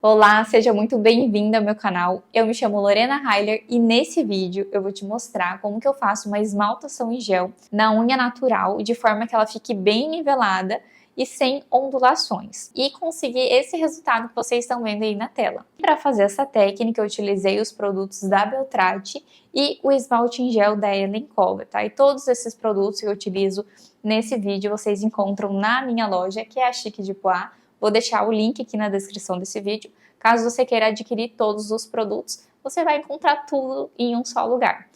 Olá, seja muito bem-vinda ao meu canal. Eu me chamo Lorena Heiler e nesse vídeo eu vou te mostrar como que eu faço uma esmaltação em gel na unha natural de forma que ela fique bem nivelada e sem ondulações e conseguir esse resultado que vocês estão vendo aí na tela. Para fazer essa técnica eu utilizei os produtos da Beltrate e o esmalte em gel da Ellen Koga, tá? E todos esses produtos que eu utilizo nesse vídeo vocês encontram na minha loja, que é a Chique de Poá. Vou deixar o link aqui na descrição desse vídeo. Caso você queira adquirir todos os produtos, você vai encontrar tudo em um só lugar.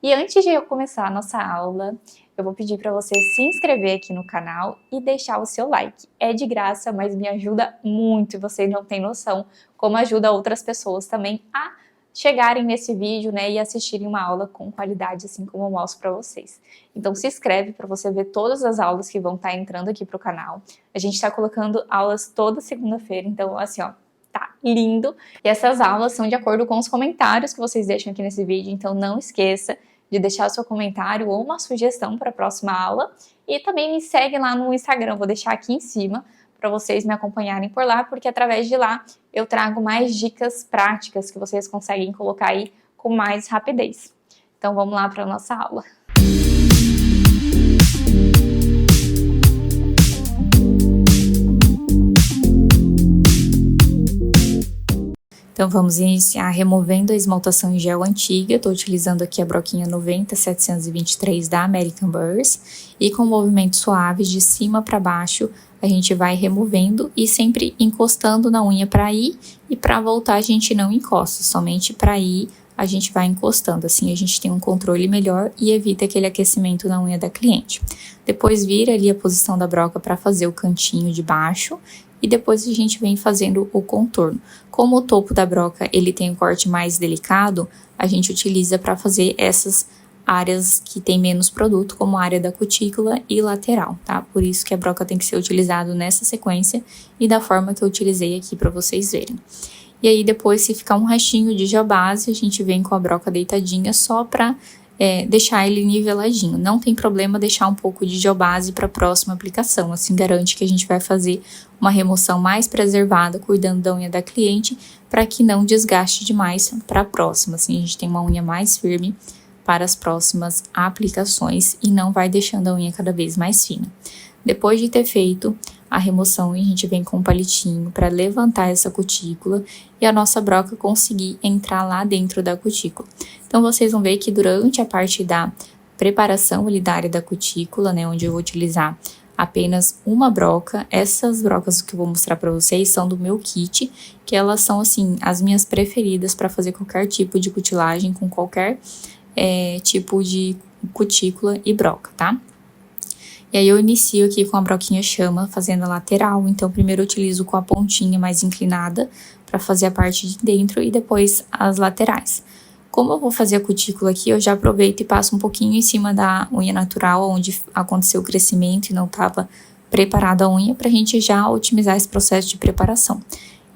E antes de eu começar a nossa aula, eu vou pedir para você se inscrever aqui no canal e deixar o seu like. É de graça, mas me ajuda muito e vocês não têm noção como ajuda outras pessoas também a chegarem nesse vídeo, né, e assistirem uma aula com qualidade, assim como eu mostro para vocês. Então se inscreve para você ver todas as aulas que vão estar entrando aqui pro canal. A gente está colocando aulas toda segunda-feira, então assim, ó, tá lindo. E essas aulas são de acordo com os comentários que vocês deixam aqui nesse vídeo, então não esqueça de deixar o seu comentário ou uma sugestão para a próxima aula. E também me segue lá no Instagram, vou deixar aqui em cima para vocês me acompanharem por lá, porque através de lá eu trago mais dicas práticas que vocês conseguem colocar aí com mais rapidez. Então vamos lá para a nossa aula. Então vamos iniciar removendo a esmaltação em gel antiga. Estou utilizando aqui a broquinha 90723 da American Burrs. E com movimentos suaves de cima para baixo, a gente vai removendo e sempre encostando na unha para ir. E para voltar a gente não encosta, somente para ir a gente vai encostando. Assim a gente tem um controle melhor e evita aquele aquecimento na unha da cliente. Depois vira ali a posição da broca para fazer o cantinho de baixo. E depois a gente vem fazendo o contorno. Como o topo da broca ele tem um corte mais delicado, a gente utiliza para fazer essas áreas que tem menos produto, como a área da cutícula e lateral, tá? Por isso que a broca tem que ser utilizada nessa sequência e da forma que eu utilizei aqui para vocês verem. E aí depois, se ficar um restinho de gel base, a gente vem com a broca deitadinha só para deixar ele niveladinho. Não tem problema deixar um pouco de gel base para a próxima aplicação, assim garante que a gente vai fazer uma remoção mais preservada, cuidando da unha da cliente, para que não desgaste demais para a próxima, assim a gente tem uma unha mais firme para as próximas aplicações e não vai deixando a unha cada vez mais fina. Depois de ter feito a remoção, a gente vem com um palitinho para levantar essa cutícula e a nossa broca conseguir entrar lá dentro da cutícula. Então, vocês vão ver que durante a parte da preparação ali da área da cutícula, né, onde eu vou utilizar apenas uma broca, essas brocas que eu vou mostrar para vocês são do meu kit, que elas são, assim, as minhas preferidas para fazer qualquer tipo de cutilagem com qualquer tipo de cutícula e broca, tá? E aí eu inicio aqui com a broquinha chama, fazendo a lateral. Então, primeiro eu utilizo com a pontinha mais inclinada para fazer a parte de dentro e depois as laterais. Como eu vou fazer a cutícula aqui, eu já aproveito e passo um pouquinho em cima da unha natural, onde aconteceu o crescimento e não estava preparada a unha, para a gente já otimizar esse processo de preparação.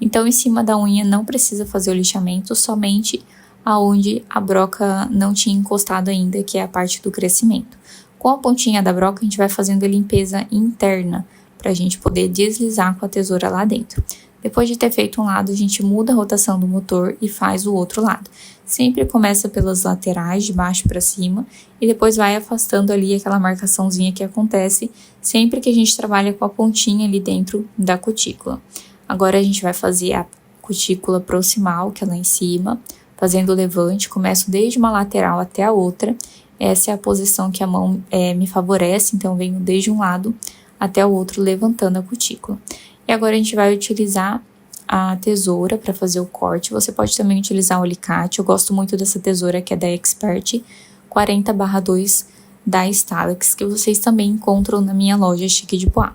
Então, em cima da unha não precisa fazer o lixamento, somente aonde a broca não tinha encostado ainda, que é a parte do crescimento. Com a pontinha da broca, a gente vai fazendo a limpeza interna, para a gente poder deslizar com a tesoura lá dentro. Depois de ter feito um lado, a gente muda a rotação do motor e faz o outro lado. Sempre começa pelas laterais, de baixo para cima, e depois vai afastando ali aquela marcaçãozinha que acontece sempre que a gente trabalha com a pontinha ali dentro da cutícula. Agora a gente vai fazer a cutícula proximal, que é lá em cima, fazendo o levante, começo desde uma lateral até a outra. Essa é a posição que a mão me favorece, então venho desde um lado até o outro levantando a cutícula. E agora a gente vai utilizar a tesoura para fazer o corte. Você pode também utilizar o alicate. Eu gosto muito dessa tesoura que é da Expert 40/2 da Stalex, que vocês também encontram na minha loja Chique de Poá.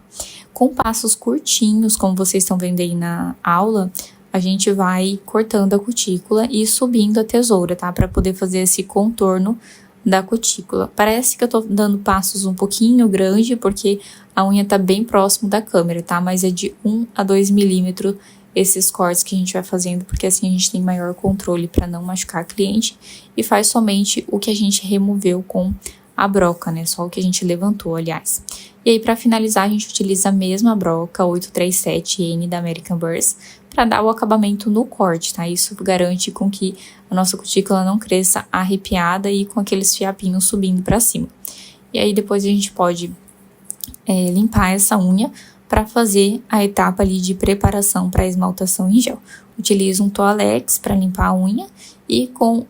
Com passos curtinhos, como vocês estão vendo aí na aula, a gente vai cortando a cutícula e subindo a tesoura, tá? Para poder fazer esse contorno da cutícula. Parece que eu tô dando passos um pouquinho grande, porque a unha tá bem próximo da câmera, tá? Mas é de 1 a 2 milímetros esses cortes que a gente vai fazendo, porque assim a gente tem maior controle para não machucar a cliente e faz somente o que a gente removeu com a broca, né? Só o que a gente levantou, aliás. E aí, para finalizar, a gente utiliza a mesma broca 837N da American Burst para dar o acabamento no corte, tá? Isso garante com que a nossa cutícula não cresça arrepiada e com aqueles fiapinhos subindo para cima. E aí, depois a gente pode limpar essa unha para fazer a etapa ali de preparação para a esmaltação em gel. Utilizo um Toalex para limpar a unha e com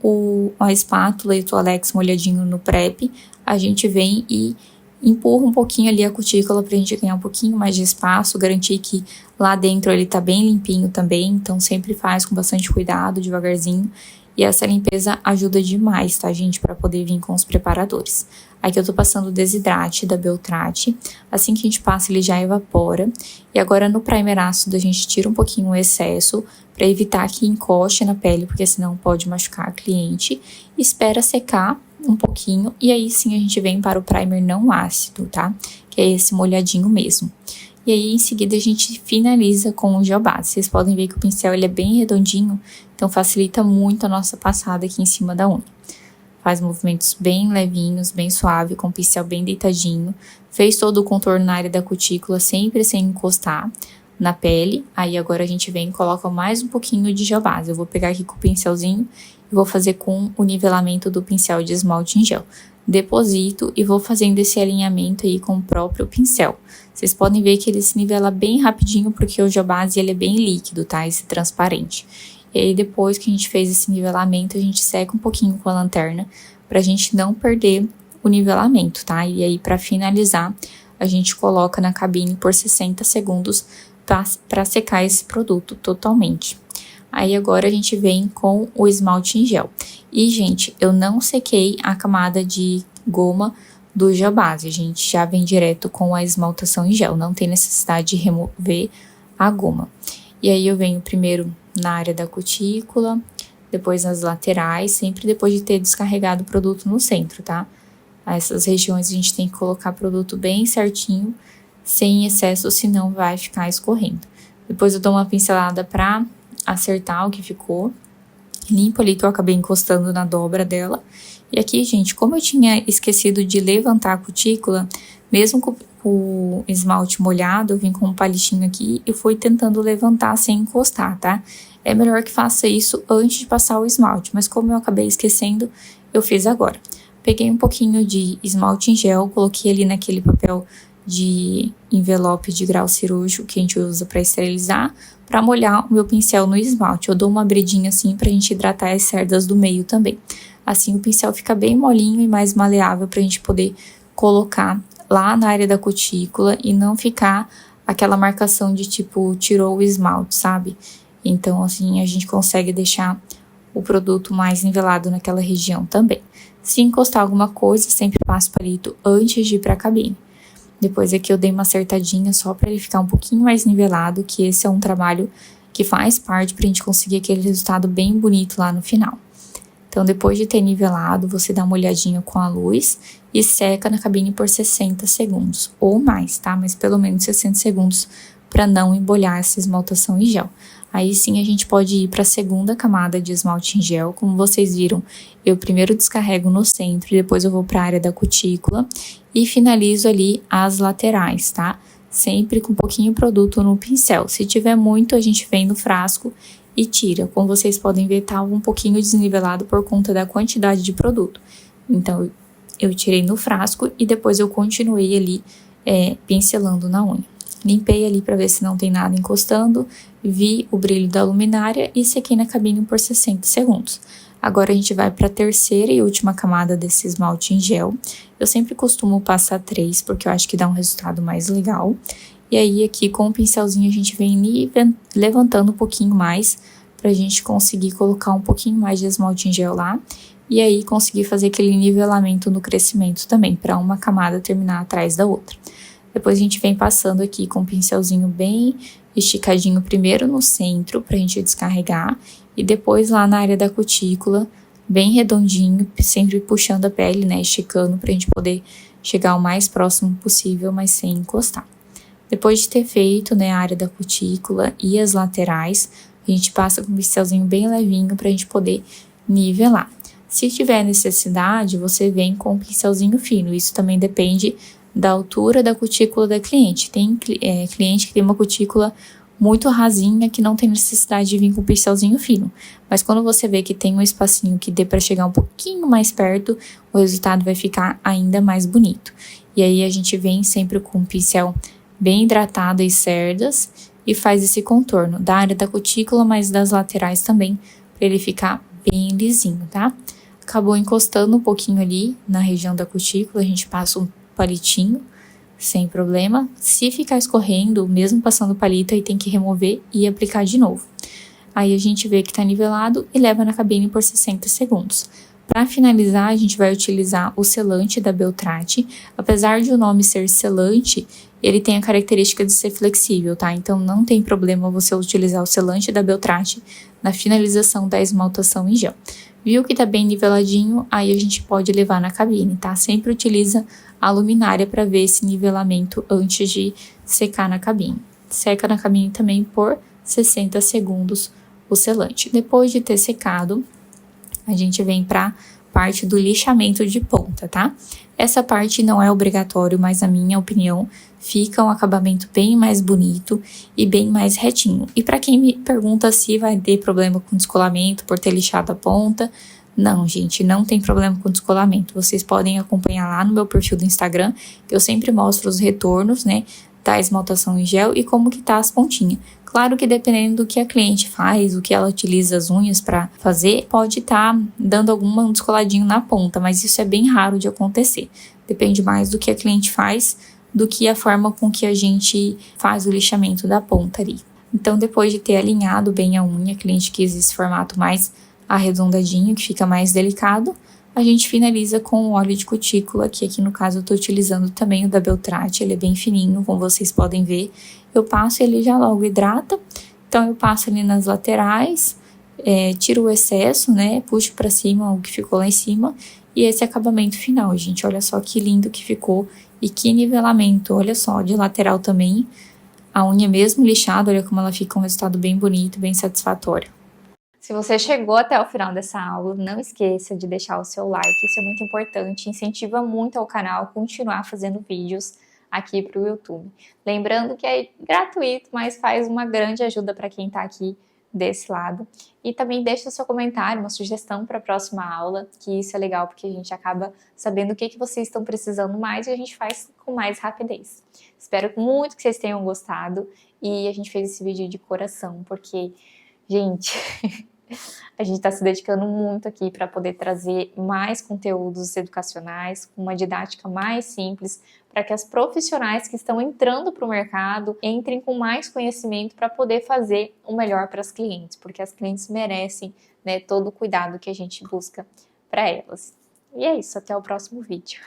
a espátula e o Toalex molhadinho no prep, a gente vem e empurra um pouquinho ali a cutícula pra gente ganhar um pouquinho mais de espaço, garantir que lá dentro ele tá bem limpinho também, então sempre faz com bastante cuidado, devagarzinho. E essa limpeza ajuda demais, tá, gente, para poder vir com os preparadores. Aqui eu tô passando o Desidrate da Beltrate. Assim que a gente passa, ele já evapora. E agora no primer ácido a gente tira um pouquinho o excesso para evitar que encoste na pele, porque senão pode machucar a cliente. Espera secar um pouquinho e aí sim a gente vem para o primer não ácido, tá? Que é esse molhadinho mesmo. E aí, em seguida, a gente finaliza com o gel base. Vocês podem ver que o pincel ele é bem redondinho, então facilita muito a nossa passada aqui em cima da unha. Faz movimentos bem levinhos, bem suave, com o pincel bem deitadinho. Fez todo o contorno na área da cutícula, sempre sem encostar na pele. Aí agora a gente vem e coloca mais um pouquinho de gel base. Eu vou pegar aqui com o pincelzinho e vou fazer com o nivelamento do pincel de esmalte em gel. Deposito e vou fazendo esse alinhamento aí com o próprio pincel. Vocês podem ver que ele se nivela bem rapidinho porque o gel base ele é bem líquido, tá? Esse transparente. E aí depois que a gente fez esse nivelamento, a gente seca um pouquinho com a lanterna pra gente não perder o nivelamento, tá? E aí pra finalizar, a gente coloca na cabine por 60 segundos pra secar esse produto totalmente. Aí agora a gente vem com o esmalte em gel. E, gente, eu não sequei a camada de goma do gel base. A gente já vem direto com a esmaltação em gel. Não tem necessidade de remover a goma. E aí eu venho primeiro na área da cutícula, depois nas laterais, sempre depois de ter descarregado o produto no centro, tá? Essas regiões a gente tem que colocar produto bem certinho, sem excesso, senão vai ficar escorrendo. Depois eu dou uma pincelada pra acertar o que ficou, limpo ali que eu acabei encostando na dobra dela. E aqui, gente, como eu tinha esquecido de levantar a cutícula, mesmo com o esmalte molhado, eu vim com um palitinho aqui e fui tentando levantar sem encostar, tá? É melhor que faça isso antes de passar o esmalte, mas como eu acabei esquecendo, eu fiz agora. Peguei um pouquinho de esmalte em gel, coloquei ali naquele papel de envelope de grau cirúrgico que a gente usa para esterilizar, para molhar o meu pincel no esmalte. Eu dou uma abridinha assim pra gente hidratar as cerdas do meio também. Assim o pincel fica bem molinho e mais maleável pra gente poder colocar lá na área da cutícula e não ficar aquela marcação de tipo, tirou o esmalte, sabe? Então assim a gente consegue deixar o produto mais nivelado naquela região também. Se encostar alguma coisa, sempre passo palito antes de ir pra cabine. Depois aqui eu dei uma acertadinha só para ele ficar um pouquinho mais nivelado, que esse é um trabalho que faz parte pra gente conseguir aquele resultado bem bonito lá no final. Então depois de ter nivelado, você dá uma olhadinha com a luz e seca na cabine por 60 segundos, ou mais, tá? Mas pelo menos 60 segundos para não embolhar essa esmaltação em gel. Aí sim a gente pode ir para a segunda camada de esmalte em gel. Como vocês viram, eu primeiro descarrego no centro e depois eu vou para a área da cutícula e finalizo ali as laterais, tá? Sempre com um pouquinho de produto no pincel. Se tiver muito, a gente vem no frasco e tira. Como vocês podem ver, tá um pouquinho desnivelado por conta da quantidade de produto. Então, eu tirei no frasco e depois eu continuei ali pincelando na unha. Limpei ali para ver se não tem nada encostando, vi o brilho da luminária e sequei na cabine por 60 segundos. Agora a gente vai para a terceira e última camada desse esmalte em gel. Eu sempre costumo passar 3, porque eu acho que dá um resultado mais legal. E aí aqui com o pincelzinho a gente vem levantando um pouquinho mais, pra gente conseguir colocar um pouquinho mais de esmalte em gel lá. E aí conseguir fazer aquele nivelamento no crescimento também, para uma camada terminar atrás da outra. Depois a gente vem passando aqui com o pincelzinho bem esticadinho, primeiro no centro, pra gente descarregar. E depois lá na área da cutícula, bem redondinho, sempre puxando a pele, né, esticando pra gente poder chegar o mais próximo possível, mas sem encostar. Depois de ter feito, né, a área da cutícula e as laterais, a gente passa com um pincelzinho bem levinho pra gente poder nivelar. Se tiver necessidade, você vem com um pincelzinho fino, isso também depende da altura da cutícula da cliente. Tem cliente que tem uma cutícula muito rasinha, que não tem necessidade de vir com um pincelzinho fino. Mas quando você vê que tem um espacinho que dê para chegar um pouquinho mais perto, o resultado vai ficar ainda mais bonito. E aí a gente vem sempre com um pincel bem hidratado e cerdas e faz esse contorno da área da cutícula, mas das laterais também, para ele ficar bem lisinho, tá? Acabou encostando um pouquinho ali na região da cutícula, a gente passa um palitinho, sem problema. Se ficar escorrendo, mesmo passando o palito, aí tem que remover e aplicar de novo. Aí a gente vê que tá nivelado e leva na cabine por 60 segundos. Para finalizar, a gente vai utilizar o selante da Beltrate. Apesar de o nome ser selante, ele tem a característica de ser flexível, tá? Então não tem problema você utilizar o selante da Beltrate na finalização da esmaltação em gel. Viu que tá bem niveladinho, aí a gente pode levar na cabine, tá? Sempre utiliza a luminária para ver esse nivelamento antes de secar na cabine. Seca na cabine também por 60 segundos o selante. Depois de ter secado, a gente vem para parte do lixamento de ponta, tá? Essa parte não é obrigatório, mas na minha opinião fica um acabamento bem mais bonito e bem mais retinho. E para quem me pergunta se vai ter problema com descolamento por ter lixado a ponta, não, gente, não tem problema com descolamento. Vocês podem acompanhar lá no meu perfil do Instagram, que eu sempre mostro os retornos, né, da esmaltação em gel e como que tá as pontinhas. Claro que dependendo do que a cliente faz, o que ela utiliza as unhas para fazer, pode estar dando algum descoladinho na ponta, mas isso é bem raro de acontecer. Depende mais do que a cliente faz do que a forma com que a gente faz o lixamento da ponta ali. Então, depois de ter alinhado bem a unha, a cliente quis esse formato mais arredondadinho, que fica mais delicado, a gente finaliza com o óleo de cutícula, que aqui no caso eu tô utilizando também o da Beltrate, ele é bem fininho, como vocês podem ver. Eu passo ele já logo hidrata, então eu passo ali nas laterais, tiro o excesso, né, puxo pra cima o que ficou lá em cima, e esse acabamento final, gente, olha só que lindo que ficou, e que nivelamento, olha só, de lateral também, a unha mesmo lixada, olha como ela fica um resultado bem bonito, bem satisfatório. Se você chegou até o final dessa aula, não esqueça de deixar o seu like, isso é muito importante, incentiva muito ao canal a continuar fazendo vídeos aqui para o YouTube. Lembrando que é gratuito, mas faz uma grande ajuda para quem está aqui desse lado. E também deixa o seu comentário, uma sugestão para a próxima aula, que isso é legal porque a gente acaba sabendo o que vocês estão precisando mais e a gente faz com mais rapidez. Espero muito que vocês tenham gostado e a gente fez esse vídeo de coração, porque, gente... A gente está se dedicando muito aqui para poder trazer mais conteúdos educacionais, com uma didática mais simples, para que as profissionais que estão entrando para o mercado entrem com mais conhecimento para poder fazer o melhor para as clientes, porque as clientes merecem, né, todo o cuidado que a gente busca para elas. E é isso, até o próximo vídeo.